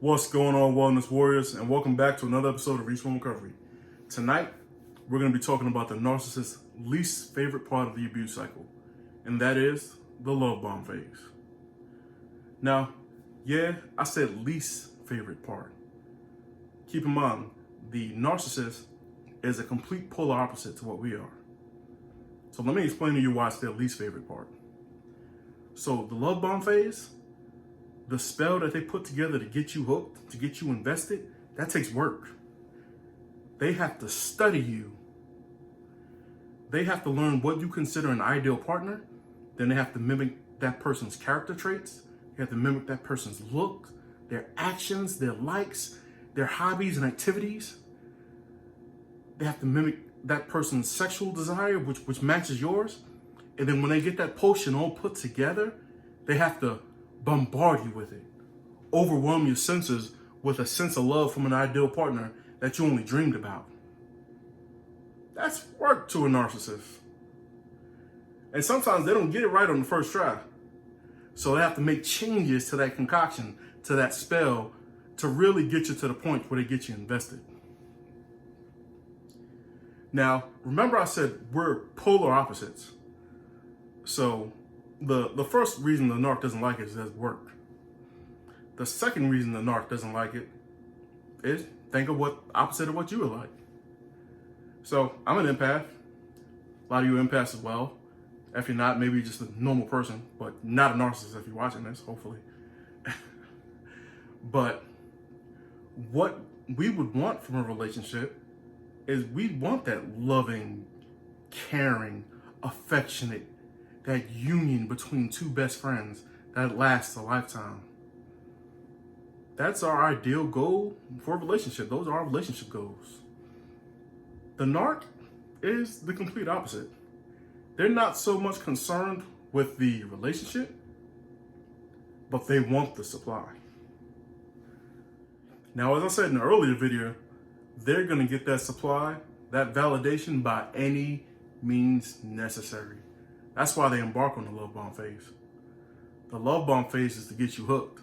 What's going on, Wellness Warriors, and welcome back to another episode of Reach from Recovery. Tonight, we're going to be talking about the narcissist's least favorite part of the abuse cycle, and that is the love bomb phase. Now, yeah, I said least favorite part. Keep in mind, the narcissist is a complete polar opposite to what we are. So let me explain to you why it's their least favorite part. So the love bomb phase, the spell that they put together to get you hooked, to get you invested, that takes work. They have to study you. They have to learn what you consider an ideal partner. Then they have to mimic that person's character traits. They have to mimic that person's look, their actions, their likes, their hobbies and activities. They have to mimic that person's sexual desire, which matches yours. And then when they get that potion all put together, they have to bombard you with it, overwhelm your senses with a sense of love from an ideal partner that you only dreamed about. That's work to a narcissist. And sometimes they don't get it right on the first try. So they have to make changes to that concoction, to that spell, to really get you to the point where they get you invested. Now, remember I said we're polar opposites. So the first reason the narc doesn't like it is it work. The second reason the narc doesn't like it is think of what opposite of what you would like. So I'm an empath. A lot of you are empaths as well. If you're not, maybe you're just a normal person, but not a narcissist if you're watching this, hopefully. But what we would want from a relationship is we want that loving, caring, affectionate, that union between two best friends that lasts a lifetime. That's our ideal goal for a relationship. Those are our relationship goals. The narc is the complete opposite. They're not so much concerned with the relationship, but they want the supply. Now, as I said in the earlier video, they're going to get that supply, that validation by any means necessary. That's why they embark on the love bomb phase. The love bomb phase is to get you hooked.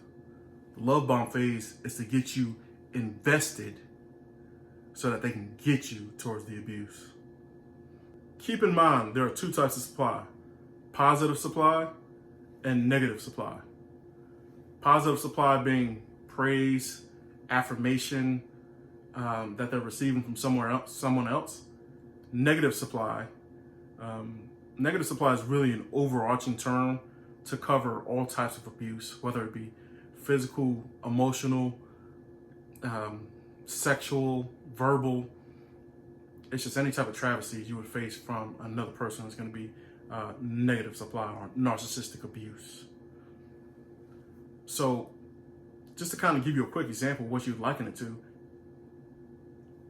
The love bomb phase is to get you invested so that they can get you towards the abuse. Keep in mind, there are two types of supply: positive supply and negative supply. Positive supply being praise, affirmation that they're receiving from someone else. Negative supply is really an overarching term to cover all types of abuse, whether it be physical, emotional, sexual, verbal. It's just any type of travesty you would face from another person is going to be negative supply or narcissistic abuse. So just to kind of give you a quick example of what you'd liken it to,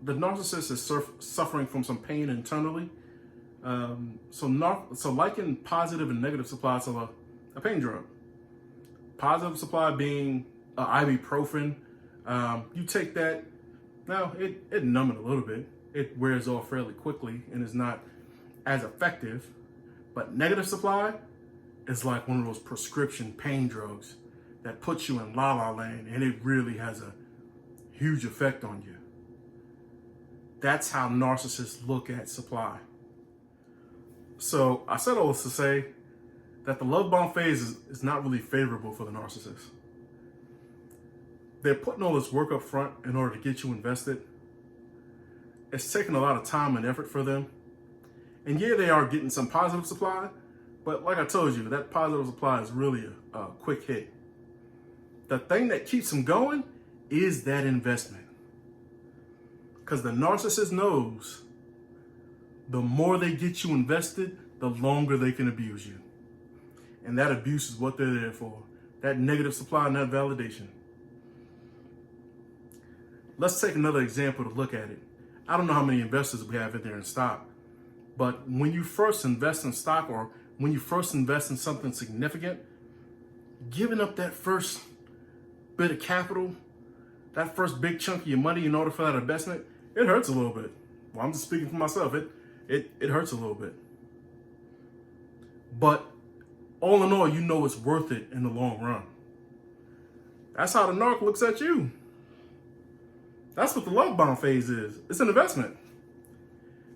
the narcissist is suffering from some pain internally. So liken positive and negative supply to a pain drug. Positive supply being ibuprofen. You take that, now it numb it a little bit. It wears off fairly quickly and is not as effective. But negative supply is like one of those prescription pain drugs that puts you in la-la land, and it really has a huge effect on you. That's how narcissists look at supply. So I said all this to say that the love bomb phase is not really favorable for the narcissist. They're putting all this work up front in order to get you invested. It's taking a lot of time and effort for them. And yeah, they are getting some positive supply, but like I told you, that positive supply is really a quick hit. The thing that keeps them going is that investment. Because the narcissist knows the more they get you invested, the longer they can abuse you. And that abuse is what they're there for. That negative supply and that validation. Let's take another example to look at it. I don't know how many investors we have in there in stock, but when you first invest in stock or when you first invest in something significant, giving up that first bit of capital, that first big chunk of your money in order for that investment, it hurts a little bit. Well, I'm just speaking for myself. It hurts a little bit. But all in all, you know it's worth it in the long run. That's how the narc looks at you. That's what the love bomb phase is. It's an investment.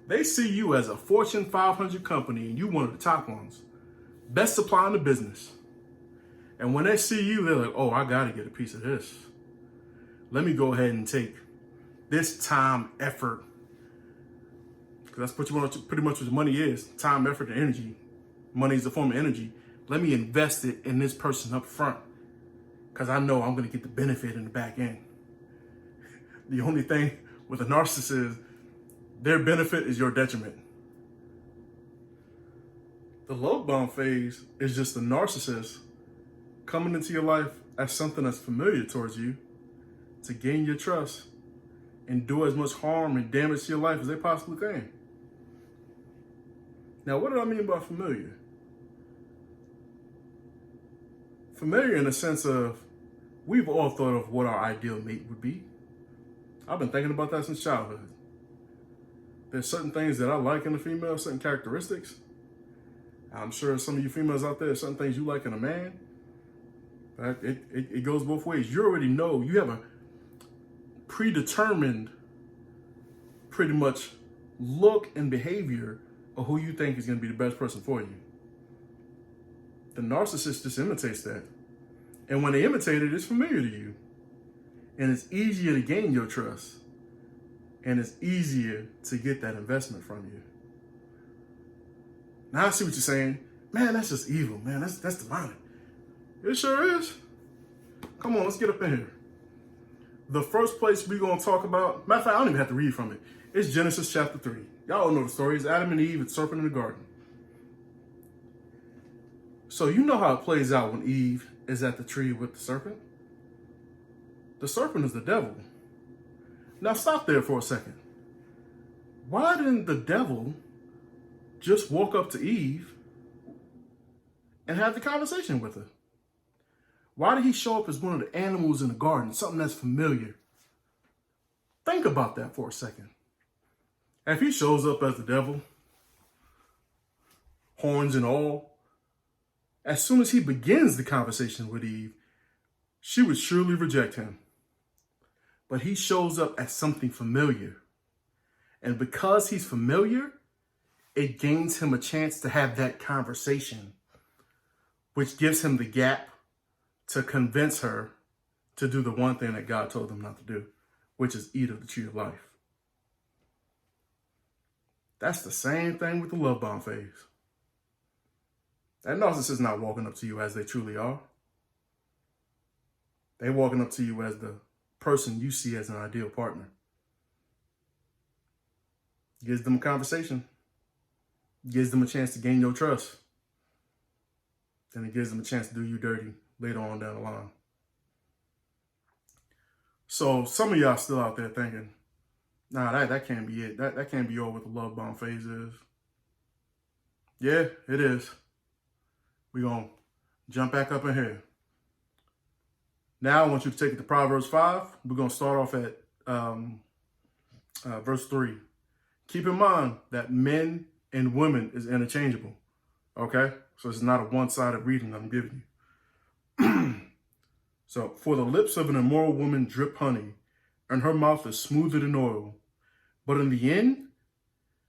They see you as a Fortune 500 company and you one of the top ones. Best supply in the business. And when they see you, they're like, oh, I got to get a piece of this. Let me go ahead and take this time, effort. Because that's pretty much what money is. Time, effort, and energy. Money is a form of energy. Let me invest it in this person up front. Because I know I'm going to get the benefit in the back end. The only thing with a narcissist is their benefit is your detriment. The love bomb phase is just the narcissist coming into your life as something that's familiar towards you to gain your trust and do as much harm and damage to your life as they possibly can. Now, what do I mean by familiar? Familiar in the sense of we've all thought of what our ideal mate would be. I've been thinking about that since childhood. There's certain things that I like in a female, certain characteristics. I'm sure some of you females out there, certain things you like in a man. It goes both ways. You already know, you have a predetermined, pretty much, look and behavior of who you think is going to be the best person for you. The narcissist just imitates that. And when they imitate it, it's familiar to you. And it's easier to gain your trust. And it's easier to get that investment from you. Now I see what you're saying. Man, that's just evil, man. That's demonic. It sure is. Come on, let's get up in here. The first place we're going to talk about, matter of fact, I don't even have to read from it. It's Genesis chapter 3. Y'all all know the story. It's Adam and Eve and the serpent in the garden. So you know how it plays out when Eve is at the tree with the serpent? The serpent is the devil. Now stop there for a second. Why didn't the devil just walk up to Eve and have the conversation with her? Why did he show up as one of the animals in the garden, something that's familiar? Think about that for a second. If he shows up as the devil, horns and all, as soon as he begins the conversation with Eve, she would surely reject him. But he shows up as something familiar. And because he's familiar, it gains him a chance to have that conversation, which gives him the gap to convince her to do the one thing that God told them not to do, which is eat of the tree of life. That's the same thing with the love bomb phase. That narcissist is not walking up to you as they truly are. They're walking up to you as the person you see as an ideal partner. Gives them a conversation. Gives them a chance to gain your trust. Then it gives them a chance to do you dirty later on down the line. So some of y'all still out there thinking, nah, that can't be it. That can't be all what the love bomb phase is. Yeah, it is. We're going to jump back up in here. Now I want you to take it to Proverbs 5. We're going to start off at verse 3. Keep in mind that men and women is interchangeable. Okay? So it's not a one-sided reading I'm giving you. So, for the lips of an immoral woman drip honey, and her mouth is smoother than oil. But in the end,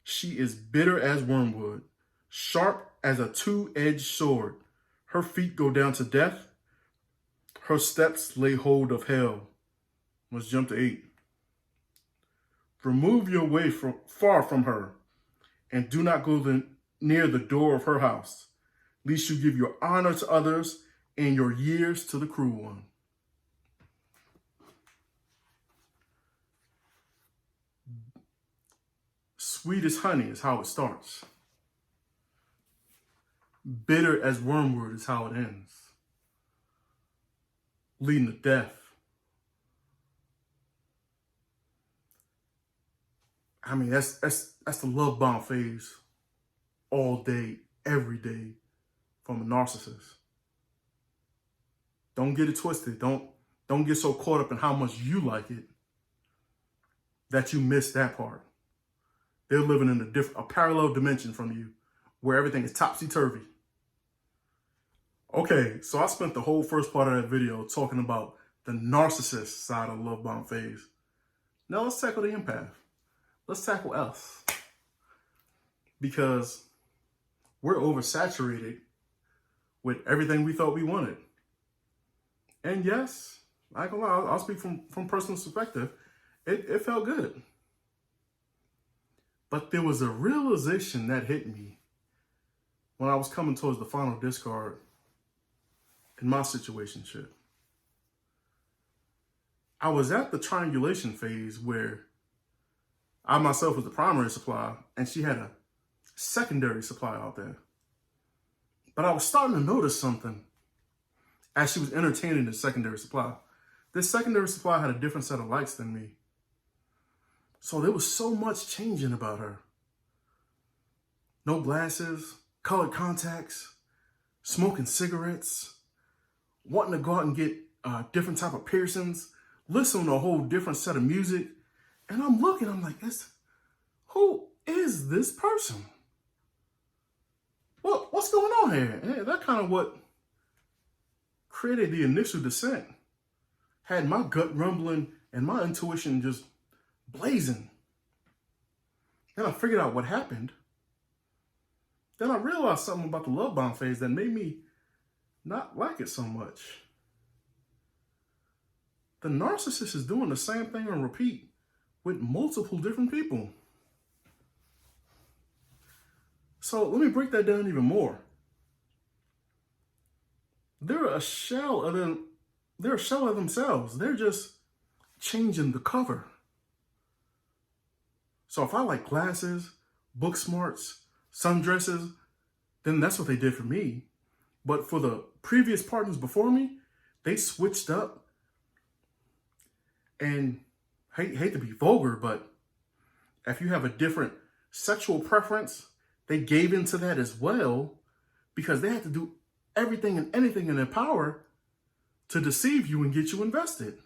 she is bitter as wormwood, sharp as a two-edged sword. Her feet go down to death. Her steps lay hold of hell. Let's jump to 8. Remove your way far from her, and do not go near the door of her house, lest you give your honor to others and your years to the cruel one. Sweet as honey is how it starts. Bitter as wormwood is how it ends. Leading to death. I mean, that's the love bomb phase all day, every day from a narcissist. Don't get it twisted. Don't get so caught up in how much you like it that you miss that part. They're living in a parallel dimension from you where everything is topsy-turvy. Okay, so I spent the whole first part of that video talking about the narcissist side of the love bomb phase. Now let's tackle the empath. Let's tackle us. Because we're oversaturated with everything we thought we wanted. And yes, I ain't gonna lie, I'll speak from personal perspective. It felt good. But there was a realization that hit me when I was coming towards the final discard in my situationship. I was at the triangulation phase where I myself was the primary supply and she had a secondary supply out there. But I was starting to notice something as she was entertaining the secondary supply. This secondary supply had a different set of likes than me. So there was so much changing about her. No glasses, colored contacts, smoking cigarettes, wanting to go out and get different type of piercings, listen to a whole different set of music. And I'm looking, I'm like, who is this person? What's going on here? And that kind of what created the initial descent. Had my gut rumbling and my intuition just blazing. Then I figured out what happened. Then I realized something about the love bomb phase that made me not like it so much. The narcissist is doing the same thing on repeat with multiple different people. So let me break that down even more. They're a shell of them. They're a shell of themselves. They're just changing the cover. So if I like glasses, book smarts, sundresses, then that's what they did for me. But for the previous partners before me, they switched up. And hate to be vulgar, but if you have a different sexual preference, they gave into that as well because they had to do everything and anything in their power to deceive you and get you invested.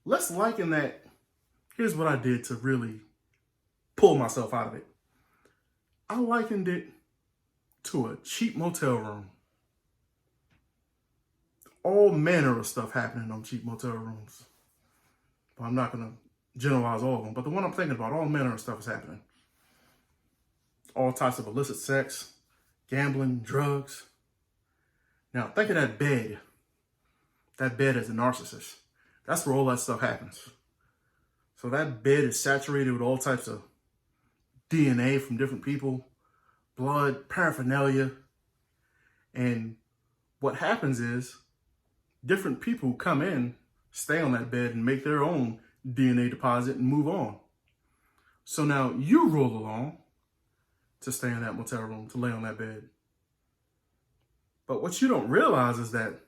Let's liken that. Here's what I did to really pull myself out of it. I likened it to a cheap motel room. All manner of stuff happening in them cheap motel rooms. But I'm not going to generalize all of them. But the one I'm thinking about, all manner of stuff is happening. All types of illicit sex, gambling, drugs. Now, think of that bed. That bed is a narcissist. That's where all that stuff happens. So that bed is saturated with all types of DNA from different people, blood, paraphernalia. And what happens is different people come in, stay on that bed and make their own DNA deposit and move on. So now you roll along to stay in that motel room, to lay on that bed. But what you don't realize is that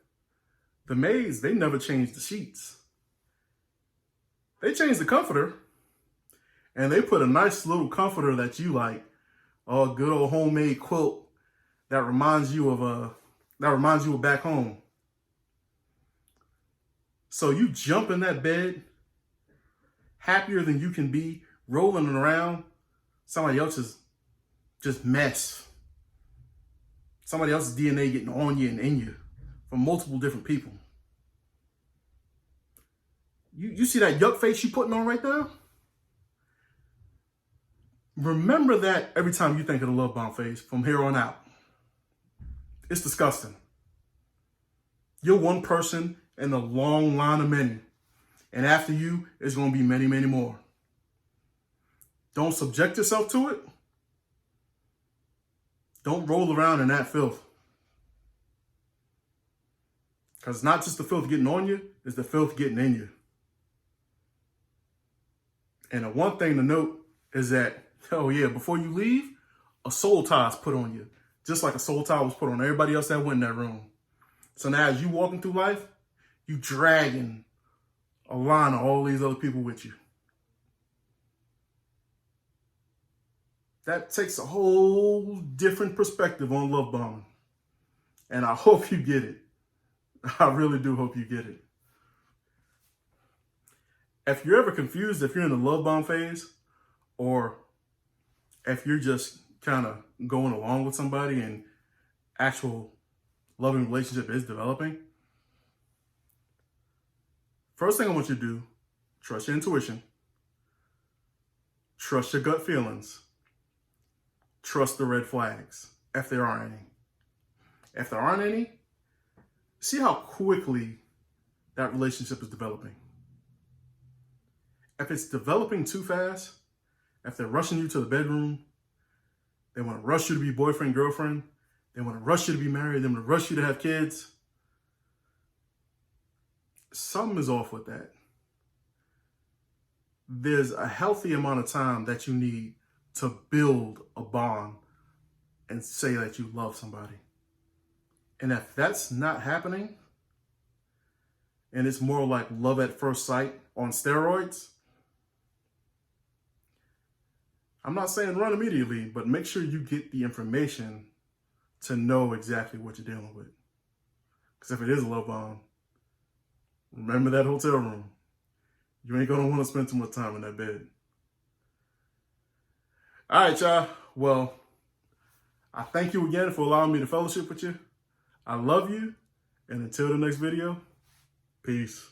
the maids, they never changed the sheets. They changed the comforter, and they put a nice little comforter that you like, a good old homemade quilt that reminds you of back home. So you jump in that bed, happier than you can be, rolling around somebody else's just mess. Somebody else's DNA getting on you and in you from multiple different people. You see that yuck face you putting on right now? Remember that every time you think of the love bomb phase from here on out. It's disgusting. You're one person in a long line of many. And after you, it's going to be many, many more. Don't subject yourself to it. Don't roll around in that filth. Because it's not just the filth getting on you, it's the filth getting in you. And the one thing to note is that, before you leave, a soul tie is put on you. Just like a soul tie was put on everybody else that went in that room. So now as you walking through life, you dragging a line of all these other people with you. That takes a whole different perspective on love bombing. And I hope you get it. I really do hope you get it. If you're ever confused if you're in the love bomb phase, or if you're just kind of going along with somebody and actual loving relationship is developing, First thing I want you to do, trust your intuition, trust your gut feelings, trust the red flags, if there are any. If there aren't any, see how quickly that relationship is developing. If it's developing too fast, if they're rushing you to the bedroom, they want to rush you to be boyfriend, girlfriend, they want to rush you to be married, they want to rush you to have kids, something is off with that. There's a healthy amount of time that you need to build a bond and say that you love somebody. And if that's not happening, and it's more like love at first sight on steroids, I'm not saying run immediately, but make sure you get the information to know exactly what you're dealing with. Because if it is a love bomb, remember that hotel room. You ain't gonna want to spend too much time in that bed. All right, y'all. Well, I thank you again for allowing me to fellowship with you. I love you. And until the next video, peace.